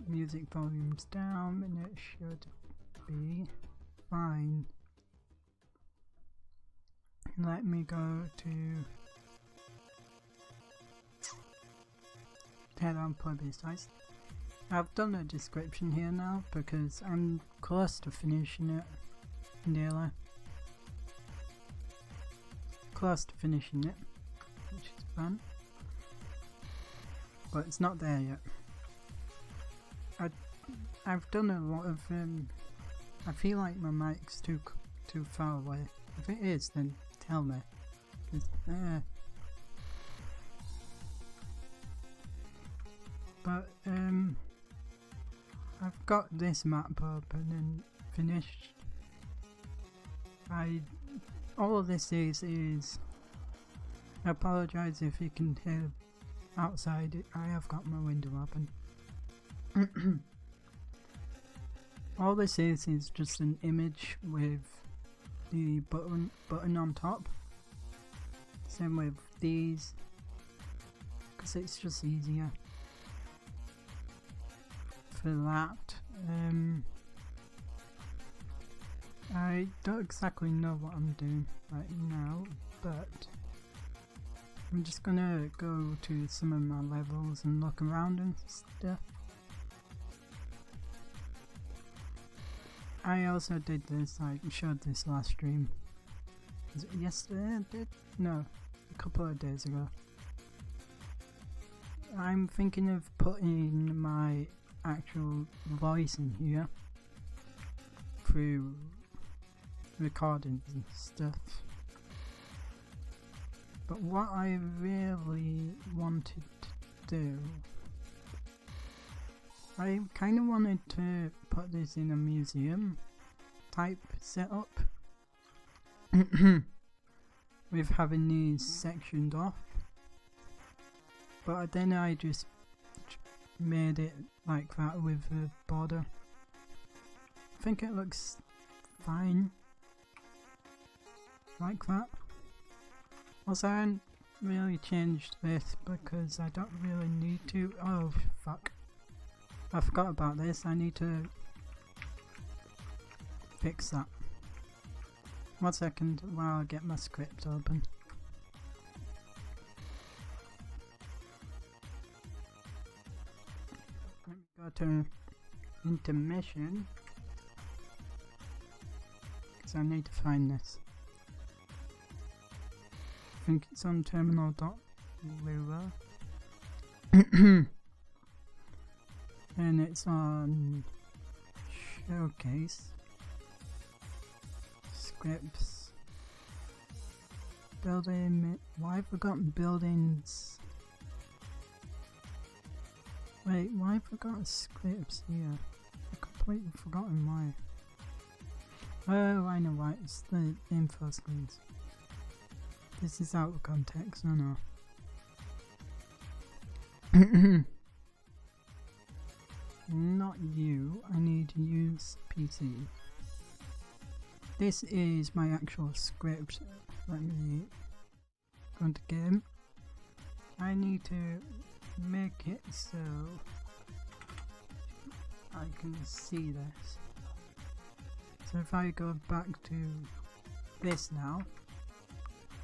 music volume's down and it should be fine. Let me go to Teardown publicized. I've done a description here now because I'm close to finishing it. Nearly. Close to finishing it, which is fun. But it's not there yet. I've done a lot of I feel like my mic's too far away. If it is, then tell me. But I've got this map open and finished. All of this is I apologise if you can hear outside. I have got my window open. All this is just an image with the button on top. Same with these, because it's just easier for that. I don't exactly know what I'm doing right now, but I'm just gonna go to some of my levels and look around and stuff. I also did this, I showed this last stream. Was it yesterday I did? No, a couple of days ago. I'm thinking of putting my actual voice in here through recordings and stuff. But what I really wanted to do, I kind of wanted to put this in a museum type setup with having these sectioned off, but then I just made it like that with a border. I think it looks fine like that. Also, I haven't really changed this because I don't really need to. Oh fuck, I forgot about this. I need to fix that. 1 second while I get my script open. Let me go to intermission because I need to find this. I think it's on terminal.lua and it's on showcase scripts building. Why have I got buildings? Wait, why have I got scripts here? I've completely forgotten why. Oh, I know why, it's the info screens. This is out of context, I know. Not you, I need to use PC. This is my actual script. Let me go into game. I need to make it so I can see this. So if I go back to this now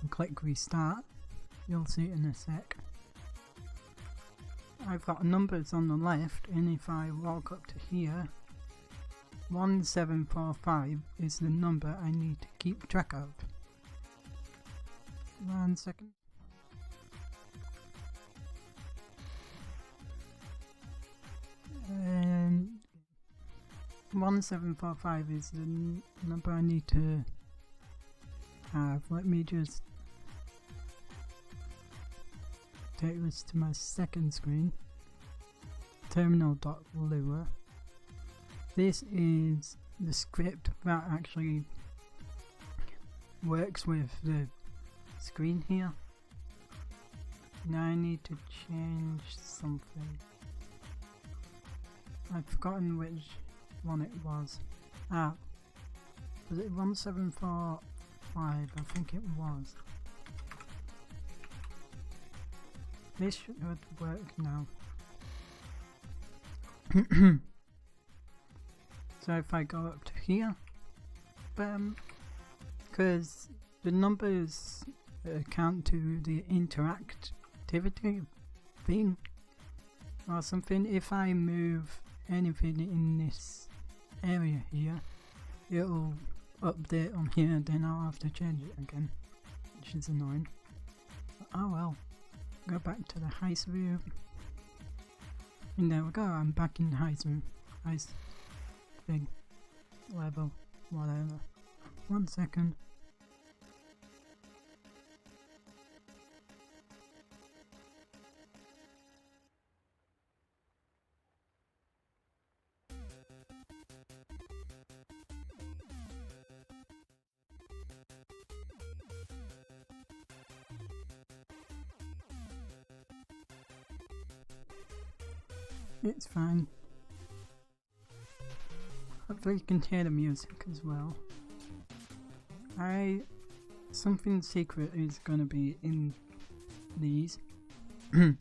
and click restart, you'll see it in a sec. I've got numbers on the left, and if I walk up to here, 1745 is the number I need to keep track of. 1 second. And 1745 is the number I need to have. Let me just take this to my second screen, terminal.lua. This is the script that actually works with the screen here. Now I need to change something. I've forgotten which one it was. Ah, was it 1745? I think it was. This should work now. So if I go up to here, because the numbers count to the interactivity thing or something. If I move anything in this area here, it'll update on here, then I'll have to change it again, which is annoying. But oh well, go back to the heist view, and there we go, I'm back in the heist room, heist thing, level, whatever. 1 second. It's fine. Hopefully you can hear the music as well. Something secret is gonna be in these, but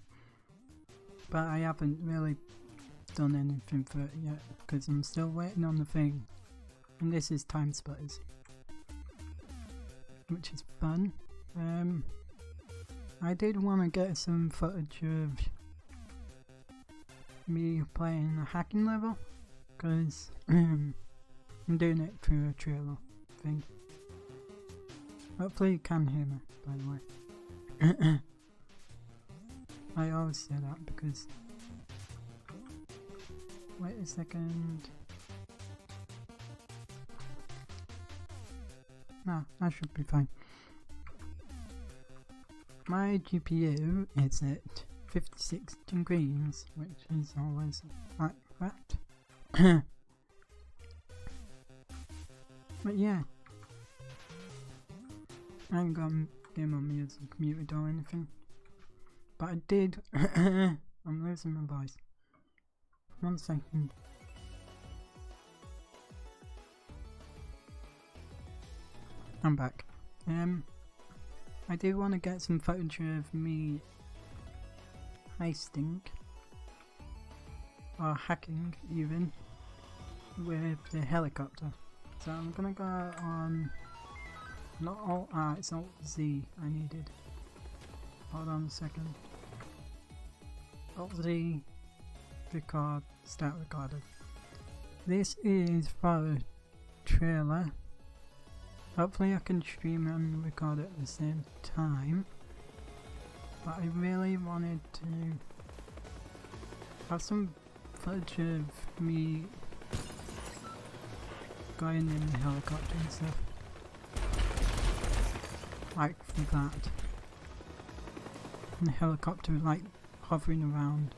I haven't really done anything for it yet because I'm still waiting on the thing, and this is Time Splitters, which is fun. I did want to get some footage of me playing a hacking level because I'm doing it through a trailer thing. Hopefully you can hear me, by the way. I always say that because... Wait a second. No, I should be fine. My GPU is at 56 degrees, which is always like that. But yeah, I haven't got game on music muted or anything, but I did. I'm losing my voice. 1 second. I'm back. I did want to get some footage of me heisting or hacking even with the helicopter. So I'm gonna go on not Alt R, it's Alt Z I needed. Hold on a second. Alt Z, record, start recording. This is for a trailer. Hopefully I can stream and record it at the same time. But I really wanted to have some footage of me going in the helicopter and stuff. Like that. And the helicopter like hovering around.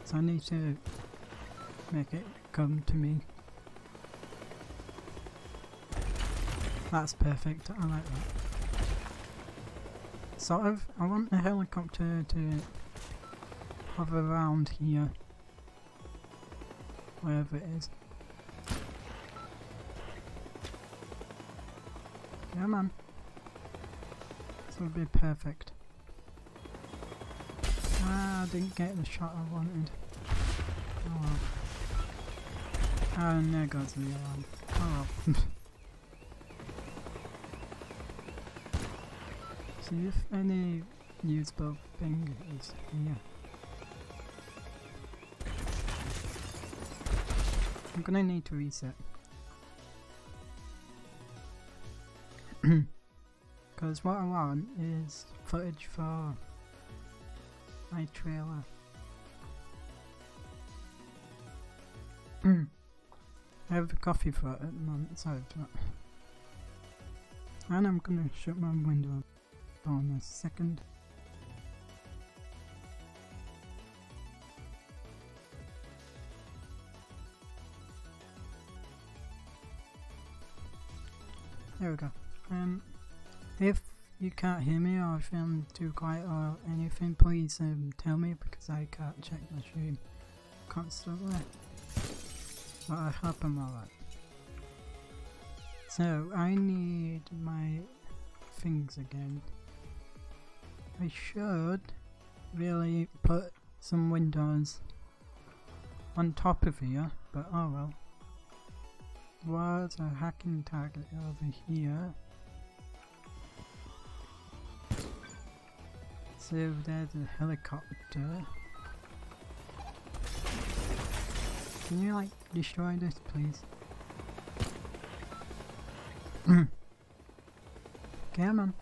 So I need to make it come to me. That's perfect, I like that. Sort of, I want the helicopter to hover around here. Wherever it is. Yeah man. This will be perfect. Ah, I didn't get the shot I wanted. Oh well. And there goes the alarm. Oh well. See if any usable thing is here. I'm gonna need to reset. Because what I want is footage for my trailer. I have a coffee for it at the moment, sorry for that. And I'm gonna shut my window on a second. There we go. If you can't hear me or if I'm too quiet or anything, please tell me because I can't check my stream constantly. But I hope I'm alright. So I need my things again. I should really put some windows on top of here, but oh well. Was a hacking target over here. So there's a helicopter. Can you like destroy this, please? Come on.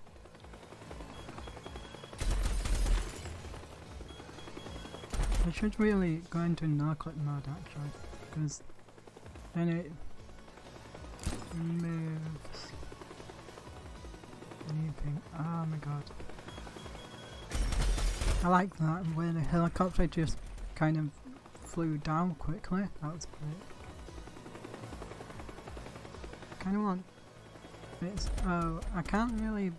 I should really go into no-clip mode actually, because then it moves anything. Oh my god. I like that where the helicopter just kind of flew down quickly. That was great. Kinda want this. Oh, I can't really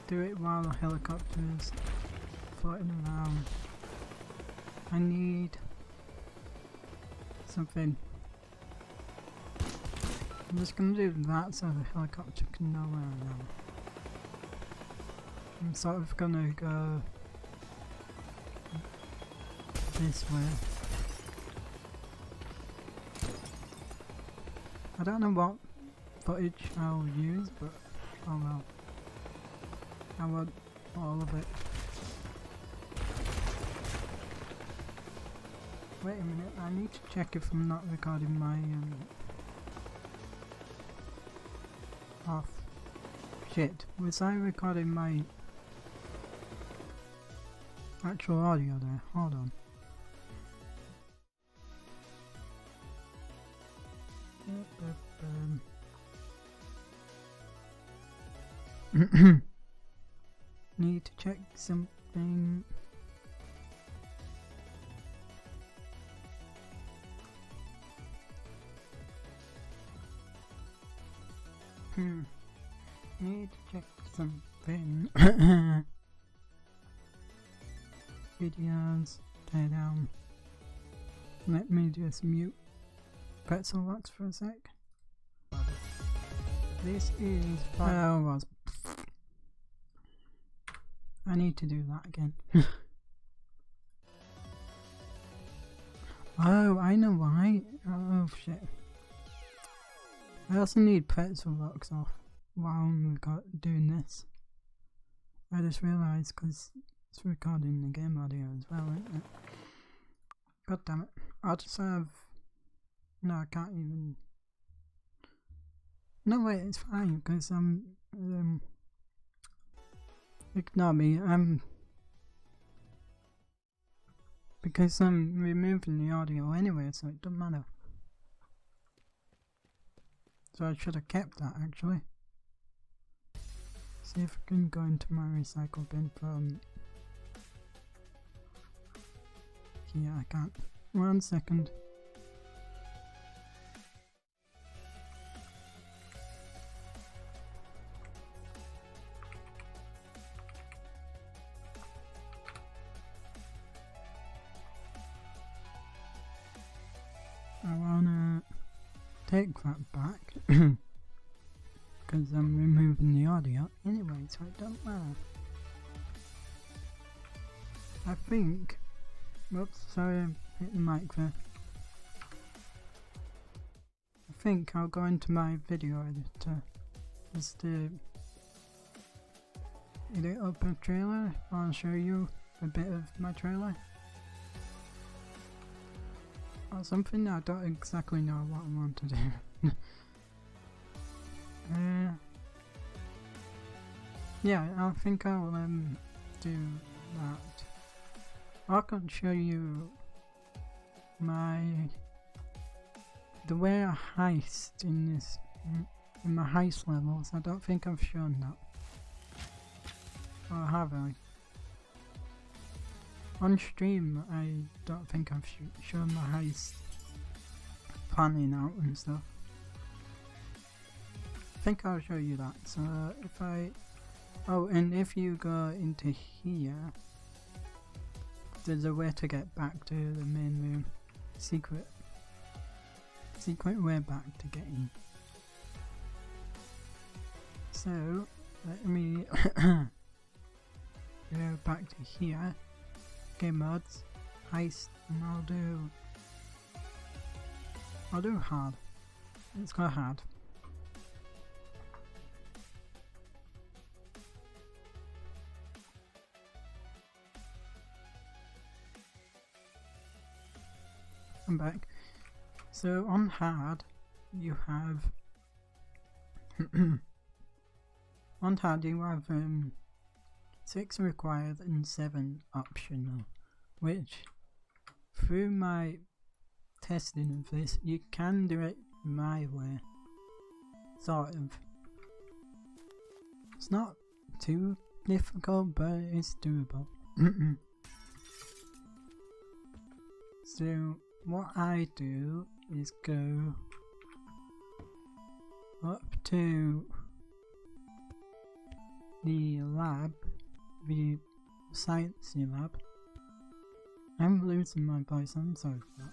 do it while the helicopter is floating around. I need something. I'm just gonna do that so the helicopter can know where I am. I'm sort of gonna go this way. I don't know what footage I'll use, but oh well. I want all of it. Wait a minute, I need to check if I'm not recording my off. Shit, was I recording my actual audio there? Hold on. Need to check something. Need to check something. Videos, Teardown. Let me just mute pretzel box for a sec. This is was. I need to do that again. Oh, I know why. Oh shit. I also need pretzel box off while I'm doing this. I just realised because it's recording the game audio as well, isn't it? God damn it. I'll just have... No, I can't even... No, wait, it's fine because ignore me, because I'm removing the audio anyway, so it doesn't matter. So I should have kept that actually. See if I can go into my recycle bin from here. I can't. 1 second. I wanna take that back because I'm removing the audio anyway, so it don't matter. I think. Whoops, sorry, I hit the mic there. I think I'll go into my video editor just to edit up a trailer. I'll show you a bit of my trailer. Or something. I don't exactly know what I want to do. Yeah, I think I'll do that. I can show you the way I heist in this in my heist levels. I don't think I've shown that. Or have I? On stream, I don't think I've shown my heist planning out and stuff. I think I'll show you that. So if I... Oh, and if you go into here, there's a way to get back to the main room. Secret way back to get in. So, let me go back to here. Game mods, heist, and I'll do hard. Let's go hard. I'm back. So on hard, you have on hard you have 6 required and 7 optional, which through my testing of this, you can do it my way, sort of. It's not too difficult, but it's doable. So what I do is go up to the lab, the sciencey lab. I'm losing my voice, I'm sorry for that.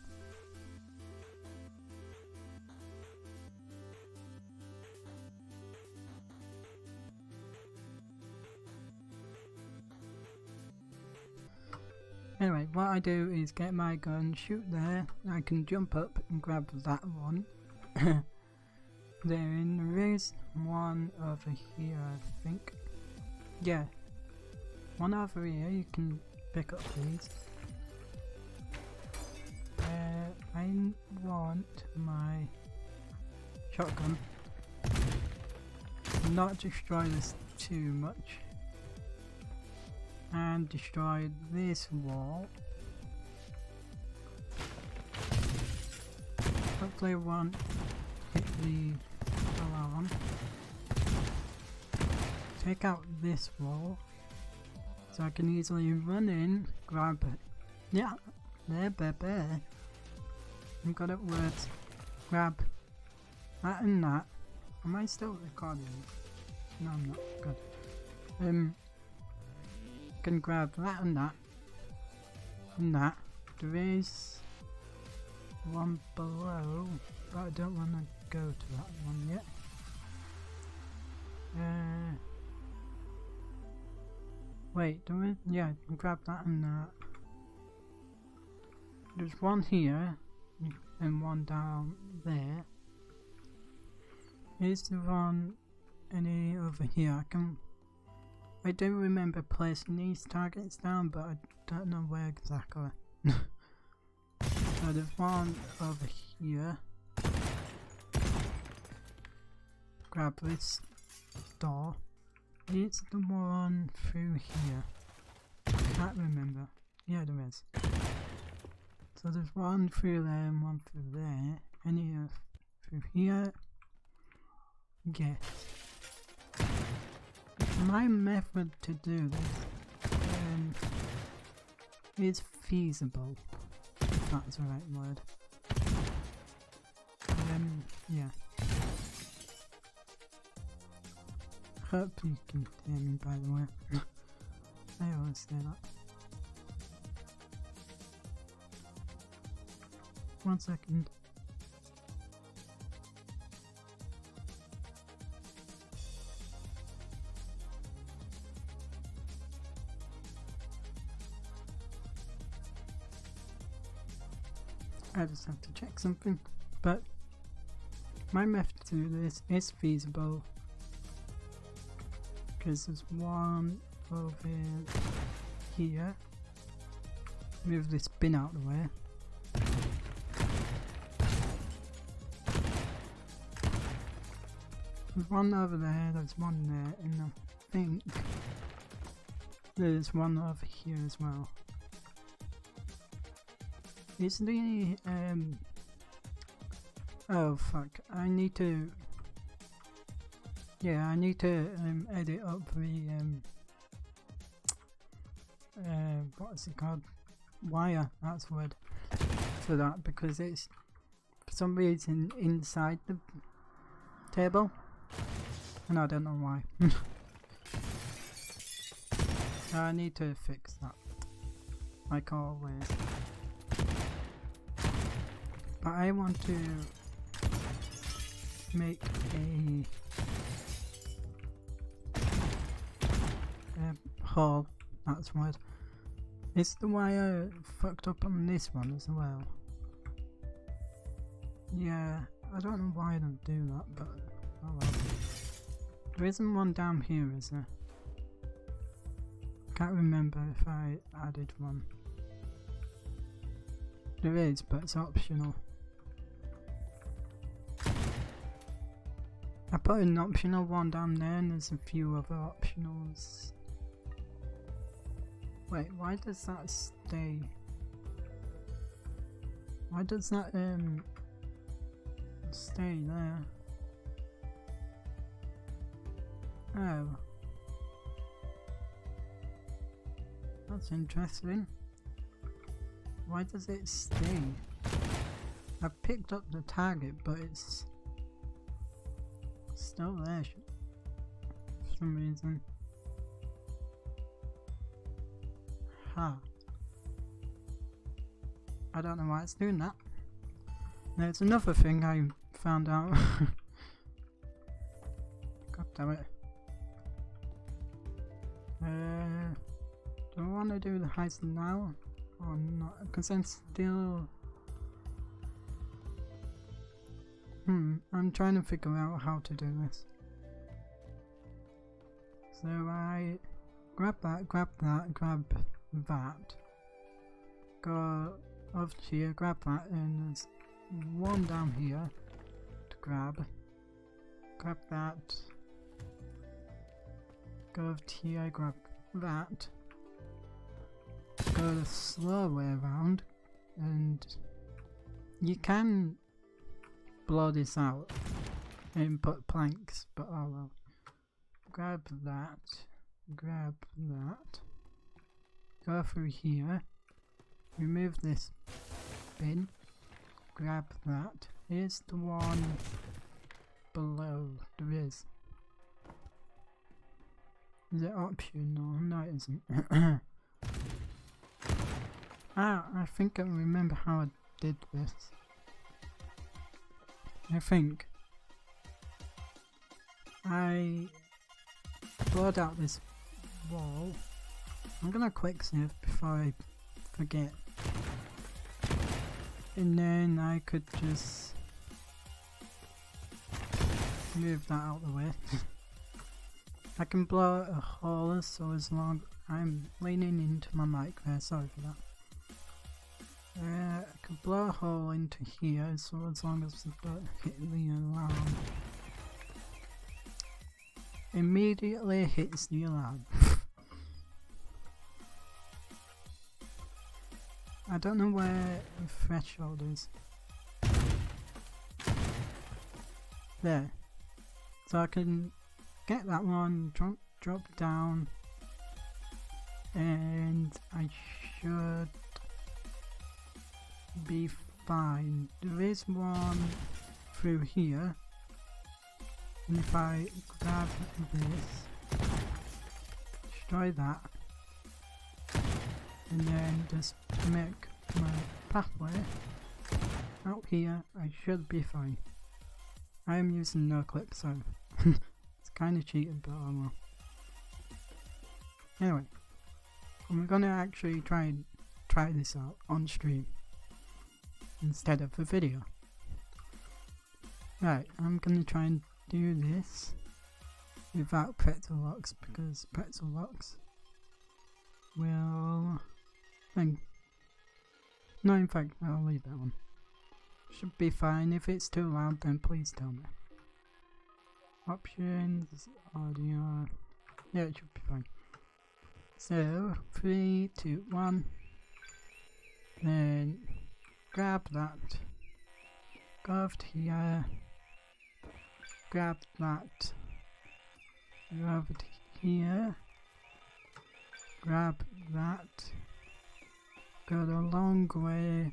Anyway, what I do is get my gun, shoot there, I can jump up and grab that one. Then there is one over here, I think. Yeah, one over here you can pick up these. I want my shotgun. Not destroy this too much. And destroy this wall. Hopefully it won't hit the alarm. Take out this wall so I can easily run in, grab it. Yeah, there, bear. I got it words. Grab that and that. Am I still recording? No, I'm not. Good. Can grab that and that and that. There is one below, but I don't want to go to that one yet. Wait, do it? Yeah, I can grab that and that. There's one here and one down there. Is there one any over here? I do remember placing these targets down, but I don't know where exactly. So there's one over here. Grab this door. It's the one through here. Can't remember. Yeah, there is. So there's one through there and one through there. Any through here? Yes. My method to do this is feasible, if that's the right word. Yeah. Hope you can hear me, by the way. I always say that. 1 second. I just have to check something, but my method to do this is feasible because there's one over here. Move this bin out of the way. There's one over there, there's one there, and I think there's one over here as well. Is the oh fuck, I need to edit up the what is it called? Wire, that's the word for that, because it's for some reason inside the table and I don't know why. So I need to fix that, like always. But I want to make a hole, that's the word, Is the wire fucked up on this one as well? Yeah, I don't know why I don't do that, but oh well. There isn't one down here, is there? Can't remember if I added one. There is, but it's optional. I put an optional one down there and there's a few other optionals. Wait, why does that stay? Why does that stay there? Oh. That's interesting. Why does it stay? I picked up the target, but it's still there for some reason. Huh. I don't know why it's doing that. There's another thing I found out. God damn it. Do I want to do the heist now or not? Because I'm still... I'm trying to figure out how to do this. So I grab that, grab that, grab that. Go over here, grab that, and there's one down here to grab. Grab that. Go over here, grab that. Go the slow way around, and you can blow this out and put planks, but oh well. Grab that, go through here, remove this bin, grab that. Here's the one below. There is. Is it optional? No, it isn't. I think I remember how I did this. I think I blurred out this wall. I'm gonna quick save before I forget. And then I could just move that out of the way. I can blow a hole, so as long I'm leaning into my mic there, sorry for that. I can blow a hole into here, so as long as I don't hit the alarm. Immediately hits the alarm. I don't know where the threshold is. There. So I can get that one, drop down, and I should be fine. There is one through here, and if I grab this, destroy that, and then just make my pathway out here, I should be fine. I am using no clip, so it's kind of cheating, but oh well. Anyway, I'm gonna actually try this out on stream instead of a video. Right, I'm gonna try and do this without pretzel locks, because pretzel locks will no, in fact, I'll leave that one. Should be fine. If it's too loud, then please tell me. Options, audio, yeah, it should be fine. So 3, 2, 1, then grab that, go over to here, grab that, go over to here, grab that, go the long way,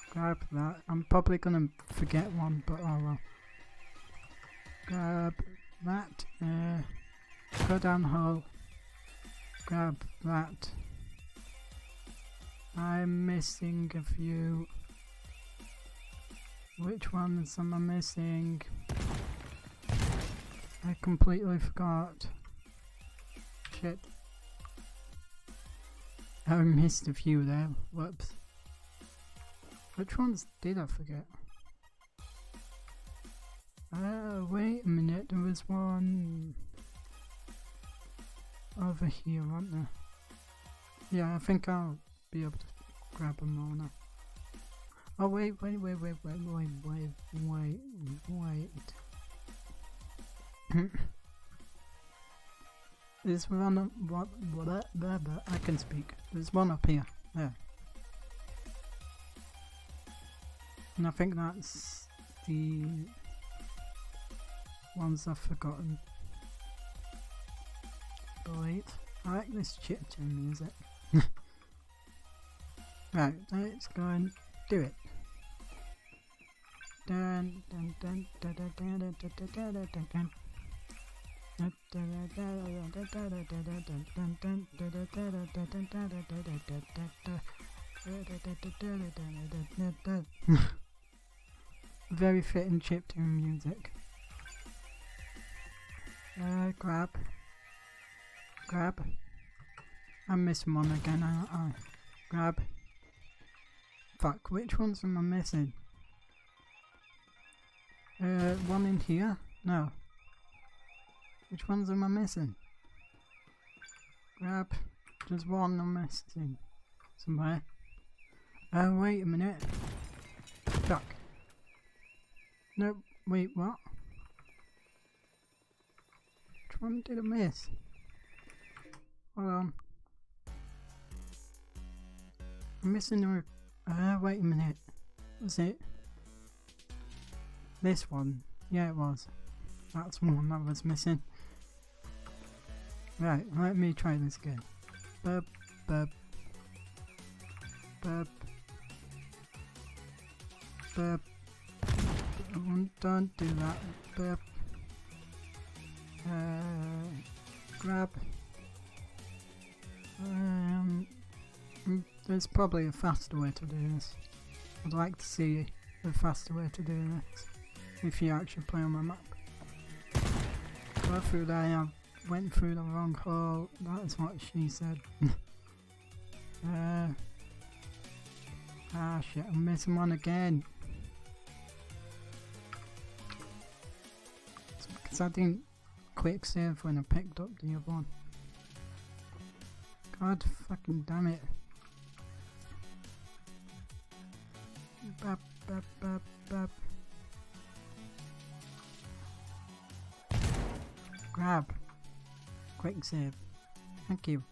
grab that. I'm probably gonna forget one, but oh well. Grab that, go down hole, grab that. I'm missing a few. Which ones am I missing? I completely forgot. Shit. I missed a few there. Whoops. Which ones did I forget? Wait a minute. There was one over here, wasn't there? Yeah, I think I'll be able to grab them all now. Oh wait. There's one up, I can speak. There's one up here. There. And I think that's the ones I've forgotten. But wait, I like this chip-tune music. Right, let's go and do it. Dun dun dun dun dun dun dun dun dun dun dun dun. Very fitting chiptune music. Grab. I'm missing one again, aren't I? Grab. Fuck, which ones am I missing? One in here? No. Which ones am I missing? Grab. There's one I'm missing. Somewhere. Oh, wait a minute. Fuck. Nope. Wait, what? Which one did I miss? Hold on. I'm missing a... wait a minute. Was it? This one. Yeah, it was. That's one that was missing. Right, let me try this again. Burp, burp. Burp. Burp. Don't do that. Burp. Grab. There's probably a faster way to do this. I'd like to see a faster way to do this. If you actually play on my map. Go through there, I went through the wrong hole, that is what she said. Shit, I'm missing one again. It's because I didn't quick save when I picked up the other one. God fucking damn it. Bap, bap, bap, bap. Grab. Quick save. Thank you.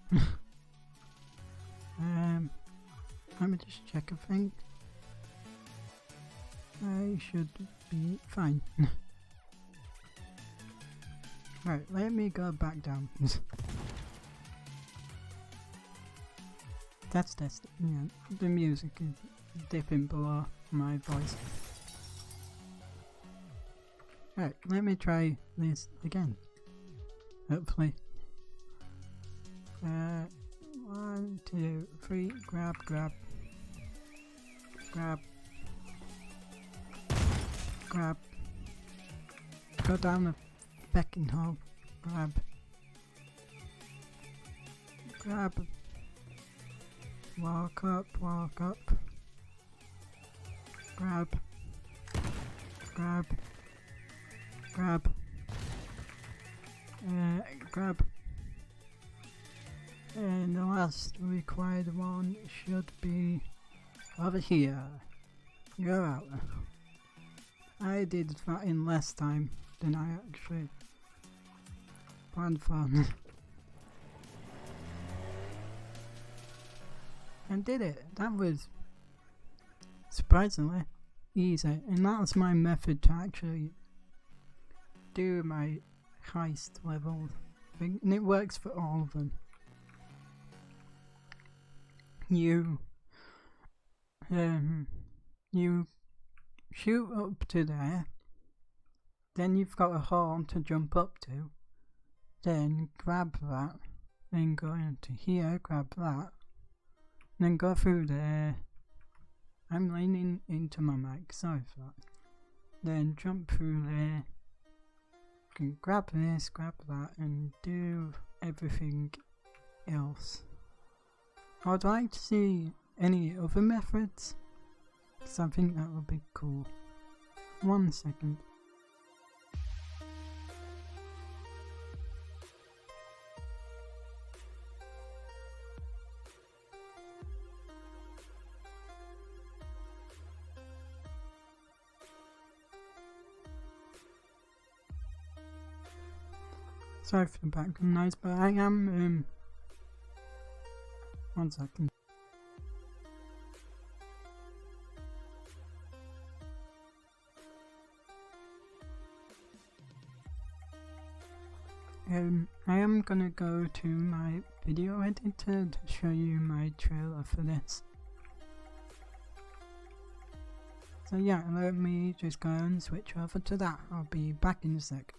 Let me just check a thing. I should be fine. Right, let me go back down. That's yeah, the music is dipping below my voice. Right, let me try this again. Hopefully. 1, 2, 3, grab. Go down the fucking hole. Grab. Walk up. Grab. And the last required one should be over here. Go out. I did that in less time than I actually planned for. And did it. That was surprisingly easy, and that's my method to actually do my heist level thing, and it works for all of them. You shoot up to there, then you've got a hole to jump up to, then grab that, then go into here, grab that, then go through there. I'm leaning into my mic, sorry for that. Then jump through there, can grab this, grab that, and do everything else. I'd like to see any other methods, because I think that would be cool. 1 second. Sorry for the background noise, but I am 1 second. I am gonna go to my video editor to show you my trailer for this. So yeah, let me just go and switch over to that. I'll be back in a sec.